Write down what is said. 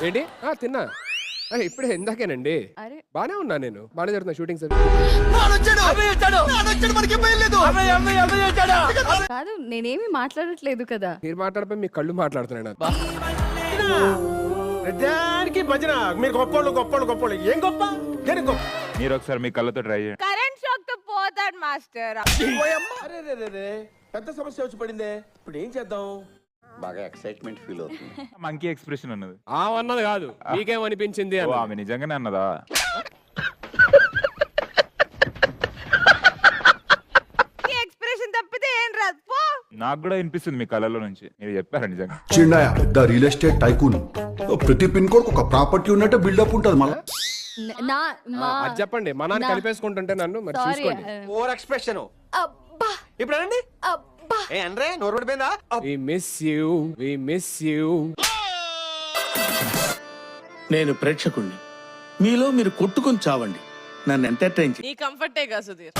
ఏంటి తిన్నా ఇప్పుడే ఇందాకేనండి. బానే ఉన్నా నేను. బానే జరుగుతున్నా షూటింగ్ సార్. కాదు నేనేమి మాట్లాడట్లేదు కదా. మీరు మాట్లాడిపోయి మీ కళ్ళు మాట్లాడుతున్నాయి. దానికి భజన. మీరు గొప్పోళ్ళు గొప్పోళ్ళు గొప్పోళ్ళు. ఏం గొప్ప దేనికి గొప్ప? మీరు ఒకసారి మీ కళ్ళతో ట్రై చేయండి. కరెంట్ షాక్ తో పోతాడు మాస్టర్. పెద్ద సమస్య వచ్చి పడిందే, ఇప్పుడు ఏం చేద్దాం? బాగా ఎక్సైట్మెంట్ ఫీల్ అవుతుంది. మంకీ ఎక్స్ప్రెషన్ ఉన్నది. అన్నది కాదు, మీకేమనిపించింది? ఆమె నిజంగానే అన్నదా? ఎక్స్ప్రెషన్ తప్పితే ఏం రాదు పో. నాకు కూడా వినిపిస్తుంది మీ కళ్ళలో నుంచి. మీరు చెప్పారా నిజంగా? Chinnayya the real estate tycoon. ప్రతి పిన్ కోడ్ ఒక ప్రాపర్టీ ఉన్నట్టు బిల్డప్ ఉంటుంది. మళ్ళీ అది చెప్పండి. మా నాన్న కలిపేసుకుంటుంటే నన్ను మరి చూసుకోండి. Over expression. అబ్బా ఇప్పుడు అనండి. అబ్బా ఏ అంటే నోరు పడిపోయిందా? We miss you. నేను ప్రేక్షకుణ్ణి. మీలో మీరు కొట్టుకొని చావండి, నన్ను ఎంటర్టైన్ నీ కంఫర్టే గా సుధీర్.